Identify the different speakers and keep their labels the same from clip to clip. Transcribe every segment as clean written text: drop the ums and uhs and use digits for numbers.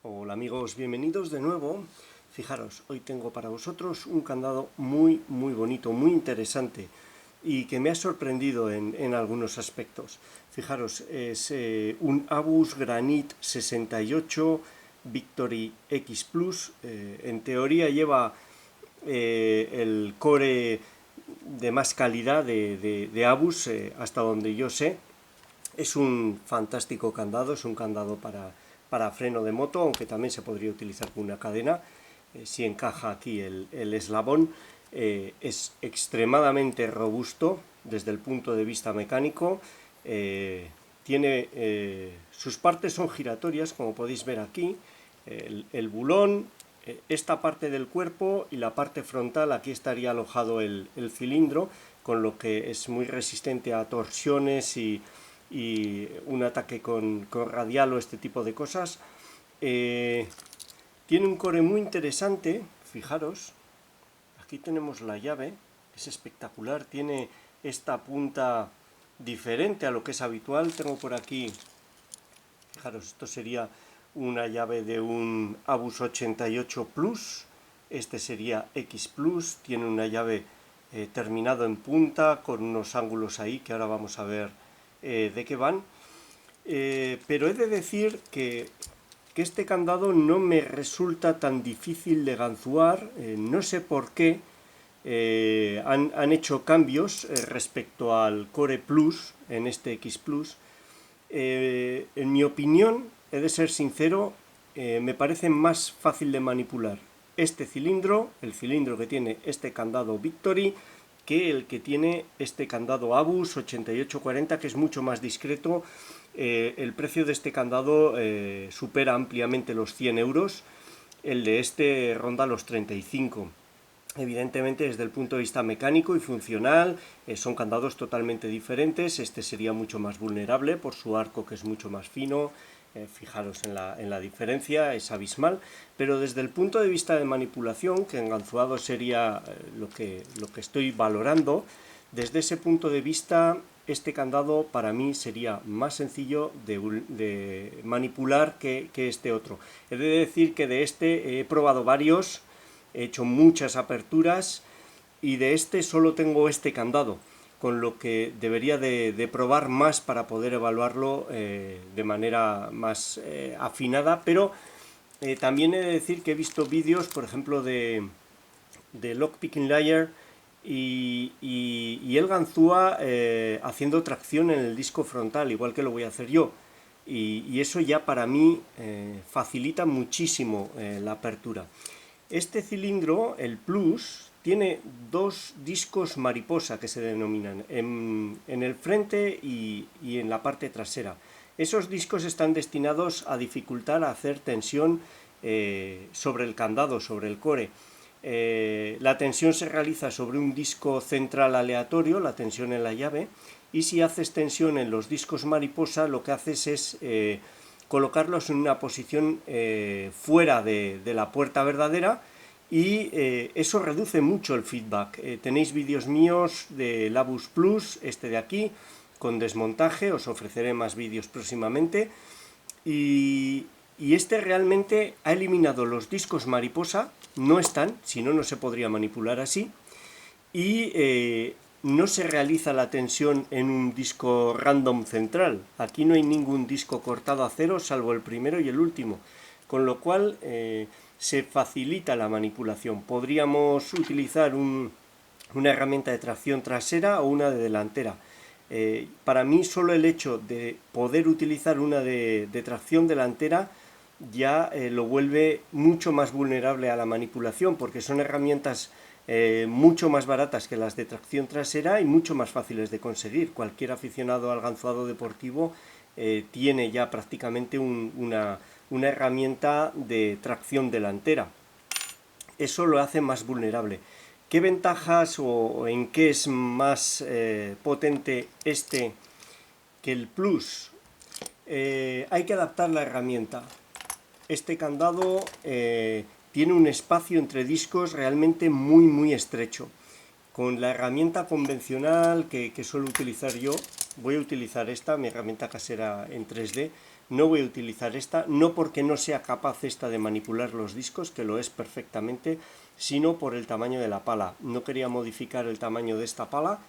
Speaker 1: Hola amigos, bienvenidos de nuevo. Fijaros, hoy tengo para vosotros un candado muy bonito, muy interesante y que me ha sorprendido en algunos aspectos. Fijaros, es un Abus Granit 68 Victory X Plus. En teoría lleva el core de más calidad de Abus, hasta donde yo sé. Es un fantástico candado, es un candado para freno de moto, aunque también se podría utilizar con una cadena, si encaja aquí el eslabón. Es extremadamente robusto desde el punto de vista mecánico. Sus partes son giratorias, como podéis ver aquí. El bulón, esta parte del cuerpo y la parte frontal, aquí estaría alojado el cilindro, con lo que es muy resistente a torsiones y un ataque con radial o este tipo de cosas. Tiene un core muy interesante, fijaros, aquí tenemos la llave, es espectacular, tiene esta punta diferente a lo que es habitual. Tengo por aquí, fijaros, esto sería una llave de un Abus 88 Plus, este sería X Plus, tiene una llave terminado en punta con unos ángulos ahí que ahora vamos a ver de qué van. Pero he de decir que este candado no me resulta tan difícil de ganzuar. No sé por qué han hecho cambios respecto al Core Plus en este X Plus. En mi opinión, he de ser sincero, me parece más fácil de manipular este cilindro, el cilindro que tiene este candado Victory, que el que tiene este candado Abus 8840, que es mucho más discreto. El precio de este candado supera ampliamente los 100 euros, el de este ronda los 35. Evidentemente, desde el punto de vista mecánico y funcional, son candados totalmente diferentes. Este sería mucho más vulnerable por su arco, que es mucho más fino. Fijaros en la diferencia, es abismal. Pero desde el punto de vista de manipulación, que en ganzuado sería lo que estoy valorando, desde ese punto de vista, este candado para mí sería más sencillo de manipular que este otro. He de decir que de este he probado varios, he hecho muchas aperturas y de este solo tengo este candado, con lo que debería de probar más para poder evaluarlo de manera más afinada. Pero también he de decir que he visto vídeos, por ejemplo, de Lockpicking Layer y el ganzúa haciendo tracción en el disco frontal, igual que lo voy a hacer yo. Y eso ya para mí facilita muchísimo la apertura. Este cilindro, el Plus, tiene dos discos mariposa que se denominan en el frente y en la parte trasera. Esos discos están destinados a dificultar a hacer tensión sobre el candado, sobre el core. La tensión se realiza sobre un disco central aleatorio, la tensión en la llave, y si haces tensión en los discos mariposa, lo que haces es colocarlos en una posición fuera de la puerta verdadera, y eso reduce mucho el feedback. Tenéis vídeos míos del Abus Plus, este de aquí, con desmontaje, os ofreceré más vídeos próximamente. Y este realmente ha eliminado los discos mariposa, no están, si no, no se podría manipular así, y no se realiza la tensión en un disco random central. Aquí no hay ningún disco cortado a cero, salvo el primero y el último, con lo cual se facilita la manipulación. Podríamos utilizar una herramienta de tracción trasera o una de delantera. Para mí solo el hecho de poder utilizar una de tracción delantera ya lo vuelve mucho más vulnerable a la manipulación, porque son herramientas mucho más baratas que las de tracción trasera y mucho más fáciles de conseguir. Cualquier aficionado al ganzuado deportivo tiene ya prácticamente una herramienta de tracción delantera. Eso lo hace más vulnerable. ¿Qué ventajas o en qué es más potente este que el Plus? Hay que adaptar la herramienta. Este candado tiene un espacio entre discos realmente muy estrecho. Con la herramienta convencional que suelo utilizar yo, voy a utilizar esta, mi herramienta casera en 3D, no voy a utilizar esta, no porque no sea capaz esta de manipular los discos, que lo es perfectamente, sino por el tamaño de la pala. No quería modificar el tamaño de esta pala,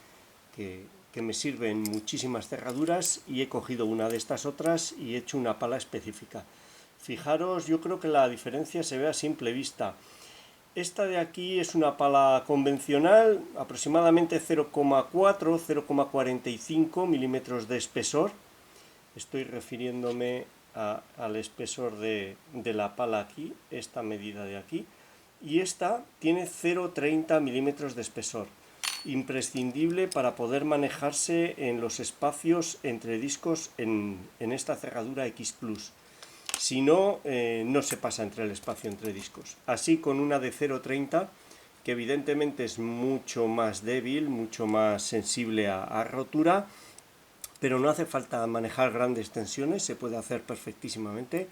Speaker 1: que me sirve en muchísimas cerraduras, y he cogido una de estas otras y he hecho una pala específica. Fijaros, yo creo que la diferencia se ve a simple vista. Esta de aquí es una pala convencional, aproximadamente 0,4-0,45 milímetros de espesor. Estoy refiriéndome al espesor de la pala aquí, esta medida de aquí. Y esta tiene 0,30 milímetros de espesor, imprescindible para poder manejarse en los espacios entre discos en esta cerradura X Plus. Si no, no se pasa entre el espacio entre discos. Así con una de 0,30, que evidentemente es mucho más débil, mucho más sensible a rotura, pero no hace falta manejar grandes tensiones, se puede hacer perfectísimamente.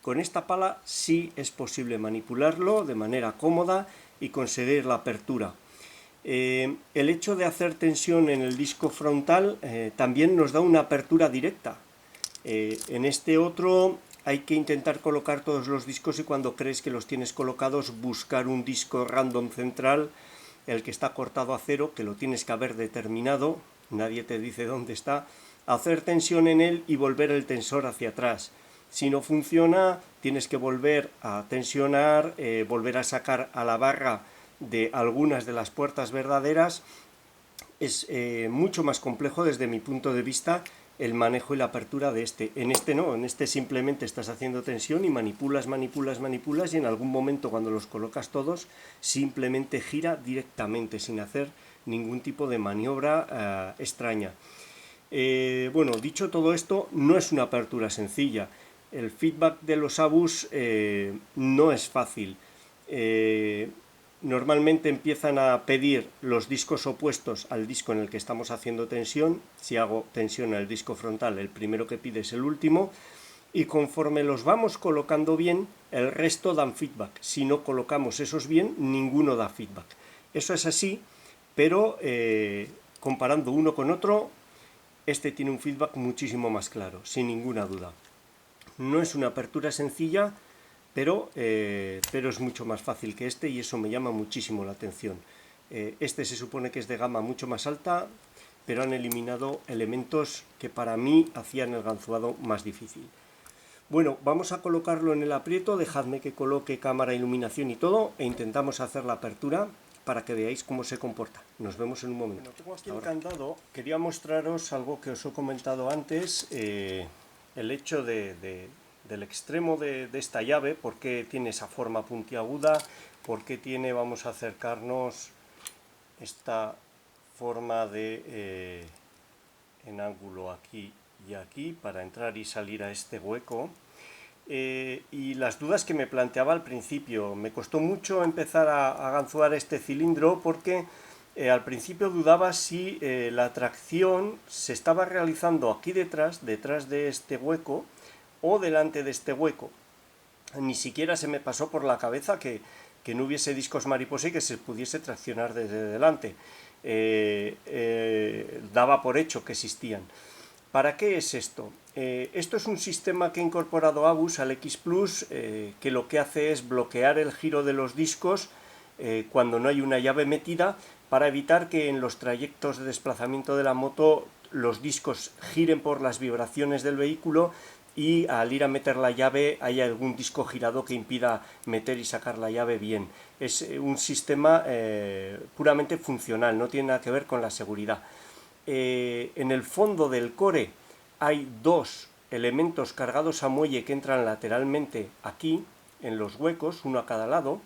Speaker 1: Con esta pala sí es posible manipularlo de manera cómoda y conseguir la apertura. El hecho de hacer tensión en el disco frontal también nos da una apertura directa. En este otro hay que intentar colocar todos los discos, y cuando crees que los tienes colocados, buscar un disco random central, el que está cortado a cero, que lo tienes que haber determinado, nadie te dice dónde está, hacer tensión en él y volver el tensor hacia atrás. Si no funciona, tienes que volver a tensionar, volver a sacar a la barra de algunas de las puertas verdaderas. Es mucho más complejo desde mi punto de vista el manejo y la apertura de este. En este no, en este simplemente estás haciendo tensión y manipulas, y en algún momento, cuando los colocas todos, simplemente gira directamente sin hacer ningún tipo de maniobra extraña. Bueno, dicho todo esto, no es una apertura sencilla. El feedback de los ABUs no es fácil. Normalmente empiezan a pedir los discos opuestos al disco en el que estamos haciendo tensión. Si hago tensión en el disco frontal, el primero que pide es el último, y conforme los vamos colocando bien, el resto dan feedback. Si no colocamos esos bien, ninguno da feedback. Eso es así, pero comparando uno con otro, este tiene un feedback muchísimo más claro, sin ninguna duda. No es una apertura sencilla, pero es mucho más fácil que este, y eso me llama muchísimo la atención. Este se supone que es de gama mucho más alta, pero han eliminado elementos que para mí hacían el ganzuado más difícil. Bueno, vamos a colocarlo en el aprieto, dejadme que coloque cámara, iluminación y todo, e intentamos hacer la apertura para que veáis cómo se comporta. Nos vemos en un momento. Bueno, tengo aquí el candado. Quería mostraros algo que os he comentado antes, el hecho del extremo de esta llave, por qué tiene esa forma puntiaguda, por qué tiene, vamos a acercarnos, esta forma en ángulo aquí y aquí, para entrar y salir a este hueco. Y las dudas que me planteaba al principio. Me costó mucho empezar a ganzuar este cilindro, porque al principio dudaba si la tracción se estaba realizando aquí detrás de este hueco, o delante de este hueco. Ni siquiera se me pasó por la cabeza que no hubiese discos mariposa y que se pudiese traccionar desde delante. Daba por hecho que existían. ¿Para qué es esto? Esto es un sistema que ha incorporado ABUS al X Plus, que lo que hace es bloquear el giro de los discos cuando no hay una llave metida, para evitar que en los trayectos de desplazamiento de la moto los discos giren por las vibraciones del vehículo, y al ir a meter la llave hay algún disco girado que impida meter y sacar la llave bien. Es un sistema puramente funcional, no tiene nada que ver con la seguridad. En el fondo del core hay dos elementos cargados a muelle que entran lateralmente aquí, en los huecos, uno a cada lado,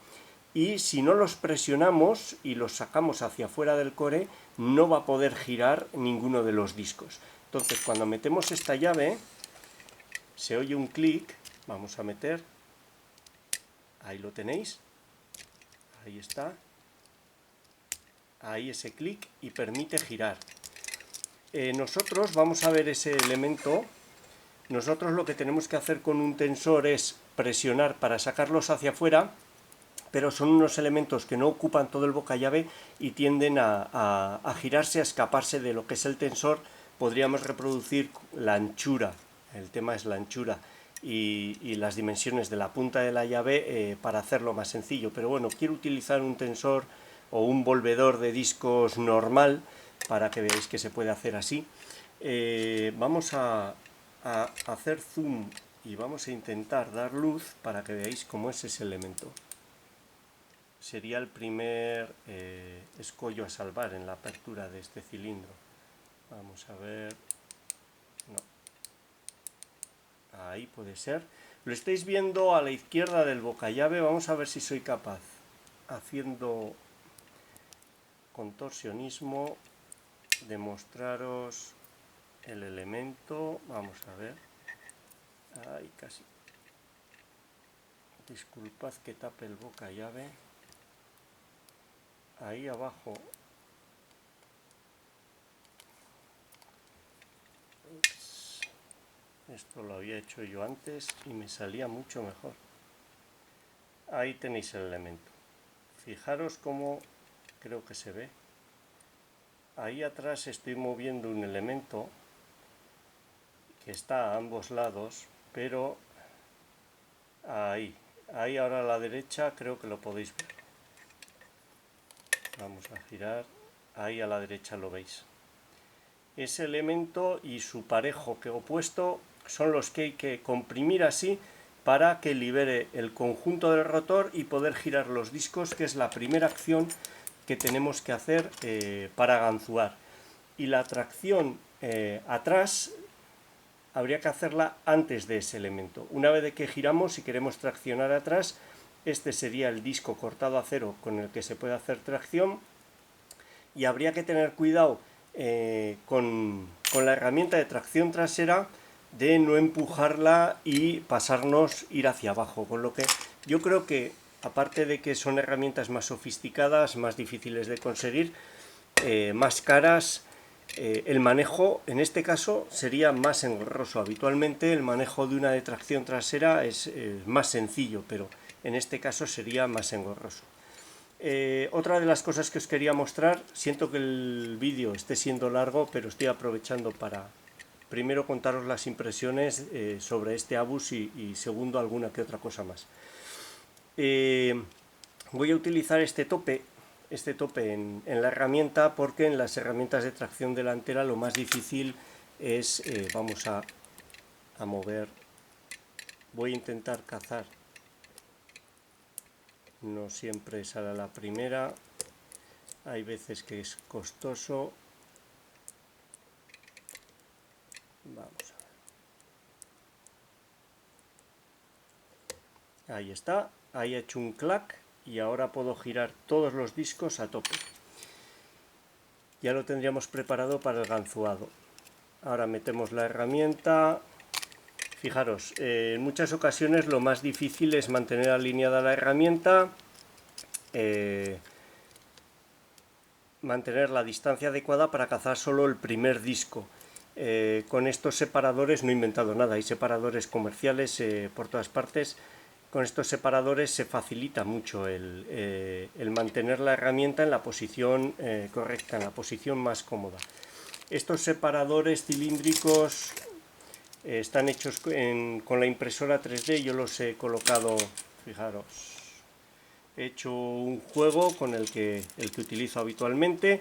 Speaker 1: y si no los presionamos y los sacamos hacia afuera del core, no va a poder girar ninguno de los discos. Entonces, cuando metemos esta llave, se oye un clic. Vamos a meter, ahí lo tenéis, ahí está, ahí ese clic, y permite girar. Nosotros vamos a ver ese elemento. Nosotros lo que tenemos que hacer con un tensor es presionar para sacarlos hacia afuera, pero son unos elementos que no ocupan todo el boca llave y tienden a girarse, a escaparse de lo que es el tensor, podríamos reproducir la anchura, el tema es la anchura y las dimensiones de la punta de la llave para hacerlo más sencillo, pero bueno, quiero utilizar un tensor o un volvedor de discos normal para que veáis que se puede hacer así. Vamos a hacer zoom y vamos a intentar dar luz para que veáis cómo es ese elemento. Sería el primer escollo a salvar en la apertura de este cilindro. Vamos a ver. No. Ahí puede ser. Lo estáis viendo a la izquierda del bocallave. Vamos a ver si soy capaz, haciendo contorsionismo, de mostraros el elemento. Vamos a ver. Ahí casi. Disculpad que tape el bocallave. Ahí abajo. Ups. Esto lo había hecho yo antes y me salía mucho mejor. Ahí tenéis el elemento. Fijaros cómo creo que se ve. Ahí atrás estoy moviendo un elemento que está a ambos lados, pero ahí ahora a la derecha creo que lo podéis ver. Vamos a girar, ahí a la derecha lo veis. Ese elemento y su parejo que opuesto son los que hay que comprimir así para que libere el conjunto del rotor y poder girar los discos, que es la primera acción que tenemos que hacer para ganzuar. Y la tracción atrás habría que hacerla antes de ese elemento. Una vez que giramos, si queremos traccionar atrás, este sería el disco cortado a cero con el que se puede hacer tracción, y habría que tener cuidado con la herramienta de tracción trasera de no empujarla y pasarnos ir hacia abajo, con lo que yo creo que, aparte de que son herramientas más sofisticadas, más difíciles de conseguir, más caras, el manejo en este caso sería más engorroso. Habitualmente el manejo de una de tracción trasera es más sencillo, pero en este caso sería más engorroso. Otra de las cosas que os quería mostrar, siento que el vídeo esté siendo largo, pero estoy aprovechando para primero contaros las impresiones sobre este Abus y segundo alguna que otra cosa más. Voy a utilizar este tope en la herramienta, porque en las herramientas de tracción delantera lo más difícil es, vamos a mover, voy a intentar cazar, no siempre sale a la primera, hay veces que es costoso. Vamos a ver. Ahí está, ahí he hecho un clac y ahora puedo girar todos los discos a tope. Ya lo tendríamos preparado para el ganzuado. Ahora metemos la herramienta. Fijaros, en muchas ocasiones lo más difícil es mantener alineada la herramienta, mantener la distancia adecuada para cazar solo el primer disco. Con estos separadores no he inventado nada, hay separadores comerciales por todas partes. Con estos separadores se facilita mucho el mantener la herramienta en la posición correcta, en la posición más cómoda. Estos separadores cilíndricos están hechos con la impresora 3D, yo los he colocado, fijaros, he hecho un juego con el que utilizo habitualmente.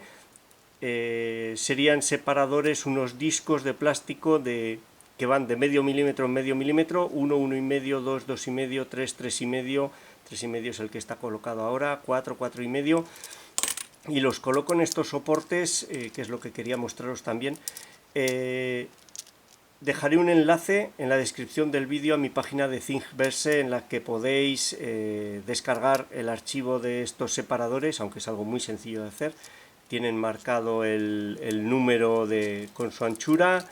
Speaker 1: Serían separadores, unos discos de plástico que van de medio milímetro en medio milímetro, 1, 1,5, 2, 2,5, 3, 3,5, 3,5 es el que está colocado ahora, 4, 4,5, y los coloco en estos soportes, que es lo que quería mostraros también. Dejaré un enlace en la descripción del vídeo a mi página de Thingiverse, en la que podéis descargar el archivo de estos separadores, aunque es algo muy sencillo de hacer. Tienen marcado el número con su anchura.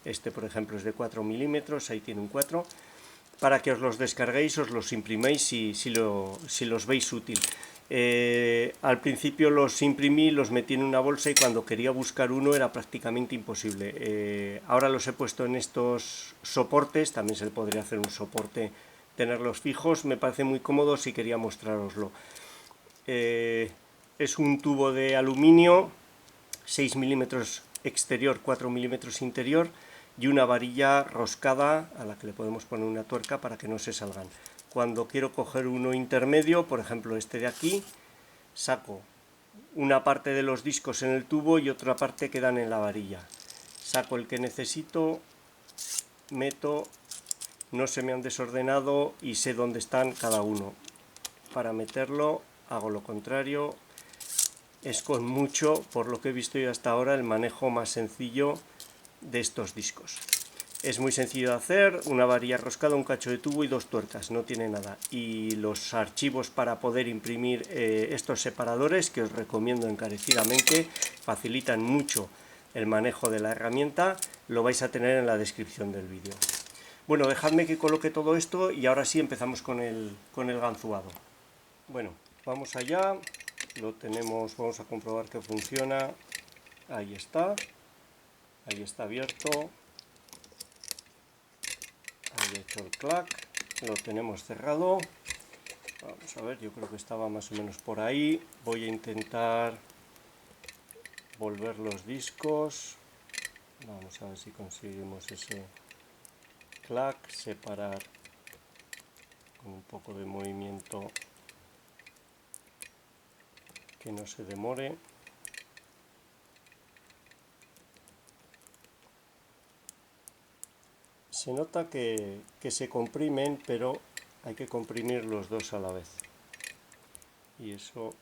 Speaker 1: Este, por ejemplo, es de 4 milímetros, ahí tiene un 4. Para que os los descarguéis, os los impriméis si los veis útil. Al principio los imprimí, los metí en una bolsa y cuando quería buscar uno era prácticamente imposible. Ahora los he puesto en estos soportes, también se le podría hacer un soporte, tenerlos fijos, me parece muy cómodo si quería mostraroslo. Es un tubo de aluminio, 6 milímetros exterior, 4 milímetros interior, y una varilla roscada a la que le podemos poner una tuerca para que no se salgan. Cuando quiero coger uno intermedio, por ejemplo este de aquí, saco una parte de los discos en el tubo y otra parte quedan en la varilla. Saco el que necesito, meto, no se me han desordenado y sé dónde están cada uno. Para meterlo hago lo contrario, es con mucho, por lo que he visto yo hasta ahora, el manejo más sencillo de estos discos. Es muy sencillo de hacer, una varilla roscada, un cacho de tubo y 2 tuercas, no tiene nada. Y los archivos para poder imprimir estos separadores, que os recomiendo encarecidamente, facilitan mucho el manejo de la herramienta, lo vais a tener en la descripción del vídeo. Bueno, dejadme que coloque todo esto y ahora sí empezamos con el ganzuado. Bueno, vamos allá, lo tenemos, vamos a comprobar que funciona. Ahí está abierto. Ahí he hecho el clac, lo tenemos cerrado. Vamos a ver, yo creo que estaba más o menos por ahí. Voy a intentar volver los discos. Vamos a ver si conseguimos ese clac, separar con un poco de movimiento que no se demore. Se nota que se comprimen, pero hay que comprimir los dos a la vez. Y eso,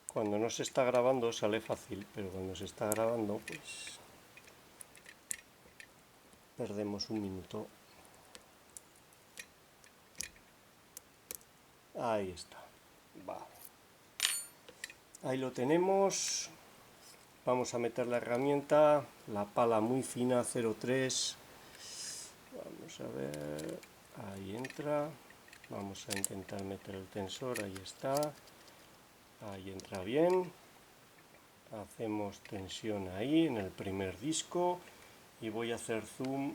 Speaker 1: cuando no se está grabando sale fácil, pero cuando se está grabando, pues perdemos un minuto. Ahí está. Vale. Ahí lo tenemos. Vamos a meter la herramienta, la pala muy fina, 0,3. Vamos a ver, ahí entra. Vamos a intentar meter el tensor, ahí está. Ahí entra bien. Hacemos tensión ahí en el primer disco y voy a hacer zoom.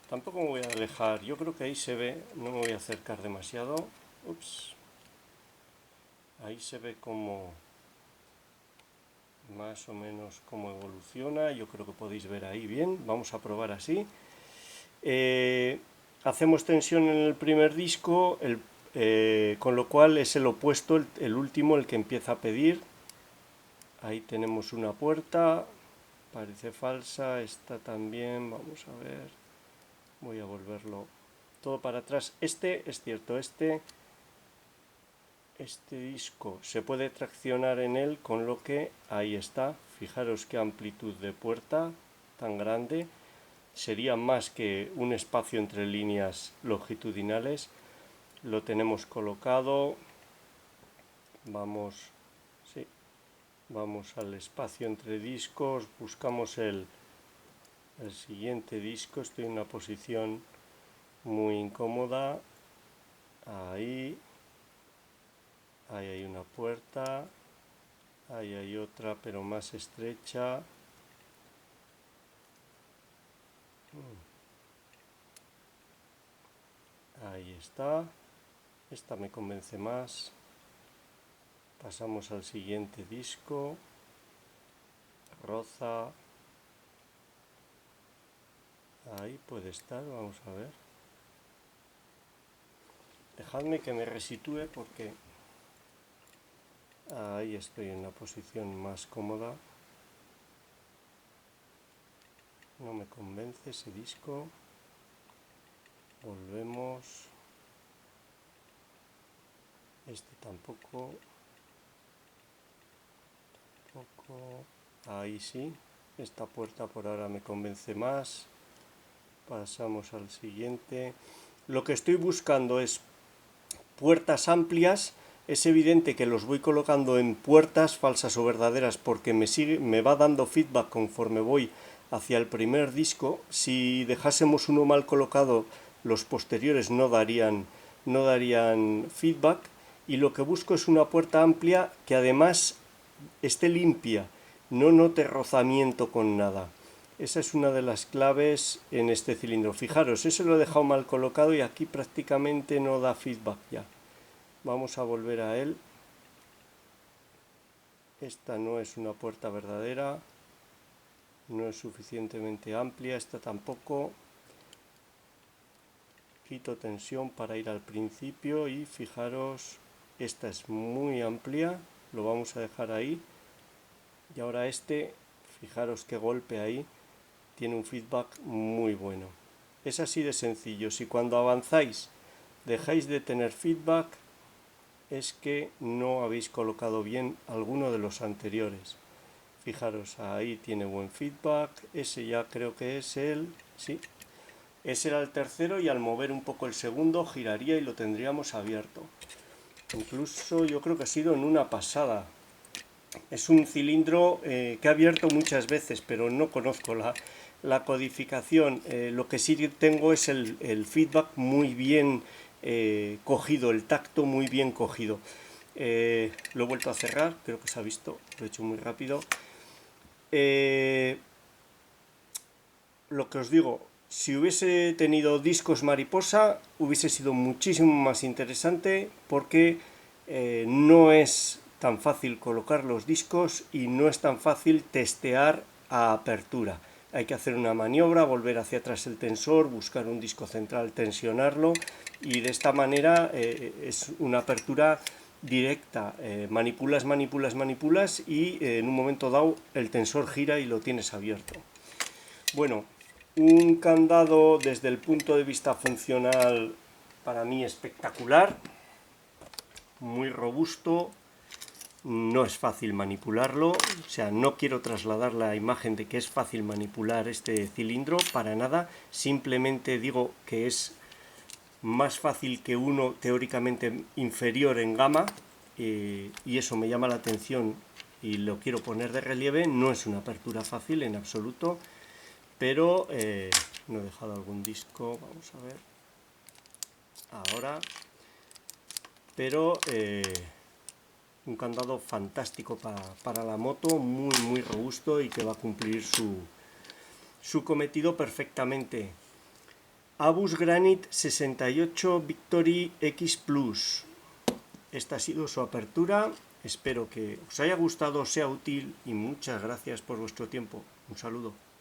Speaker 1: Tampoco me voy a alejar, yo creo que ahí se ve, no me voy a acercar demasiado. Ups. Ahí se ve como más o menos cómo evoluciona, yo creo que podéis ver ahí bien. Vamos a probar así. Hacemos tensión en el primer disco, con lo cual es el opuesto, el último, el que empieza a pedir. Ahí tenemos una puerta, parece falsa, esta también, vamos a ver, voy a volverlo todo para atrás. Este es cierto, este disco se puede traccionar en él, con lo que ahí está. Fijaros qué amplitud de puerta tan grande, sería más que un espacio entre líneas longitudinales. Lo tenemos colocado, vamos al espacio entre discos, buscamos el siguiente disco. Estoy en una posición muy incómoda. Ahí hay una puerta, ahí hay otra pero más estrecha. Ahí está, esta me convence más. Pasamos al siguiente disco, roza, ahí puede estar, vamos a ver. Dejadme que me resitúe porque ahí estoy en una posición más cómoda. No me convence ese disco. Volvemos. Este tampoco. Ahí sí. Esta puerta por ahora me convence más. Pasamos al siguiente. Lo que estoy buscando es puertas amplias. Es evidente que los voy colocando en puertas falsas o verdaderas porque me va dando feedback conforme voy hacia el primer disco. Si dejásemos uno mal colocado, los posteriores no darían feedback. Y lo que busco es una puerta amplia que además esté limpia, no note rozamiento con nada. Esa es una de las claves en este cilindro. Fijaros, ese lo he dejado mal colocado y aquí prácticamente no da feedback ya. Vamos a volver a él. esta no es una puerta verdadera, no es suficientemente amplia, esta tampoco. Quito tensión para ir al principio y fijaros, esta es muy amplia, lo vamos a dejar ahí. Y ahora fijaros qué golpe ahí, tiene un feedback muy bueno. Es así de sencillo. Si cuando avanzáis dejáis de tener feedback, es que no habéis colocado bien alguno de los anteriores. Fijaros, ahí tiene buen feedback. Ese ya creo que es sí. Ese era el tercero y al mover un poco el segundo giraría y lo tendríamos abierto. Incluso yo creo que ha sido en una pasada. Es un cilindro que he abierto muchas veces, pero no conozco la codificación. Lo que sí tengo es el feedback muy bien cogido, el tacto muy bien cogido. Lo he vuelto a cerrar, creo que se ha visto, lo he hecho muy rápido. Lo que os digo, si hubiese tenido discos mariposa, hubiese sido muchísimo más interesante porque no es tan fácil colocar los discos y no es tan fácil testear a apertura. Hay que hacer una maniobra, volver hacia atrás el tensor, buscar un disco central, tensionarlo y de esta manera es una apertura directa. Manipulas y en un momento dado el tensor gira y lo tienes abierto. Bueno, un candado desde el punto de vista funcional para mí espectacular, muy robusto, no es fácil manipularlo, o sea, no quiero trasladar la imagen de que es fácil manipular este cilindro, para nada, simplemente digo que es más fácil que uno teóricamente inferior en gama, y eso me llama la atención y lo quiero poner de relieve. No es una apertura fácil en absoluto, pero no he dejado algún disco, vamos a ver, ahora, pero un candado fantástico para la moto, muy robusto y que va a cumplir su cometido perfectamente. Abus Granit 68 Victory X Plus. Esta ha sido su apertura. Espero que os haya gustado, sea útil y muchas gracias por vuestro tiempo. Un saludo.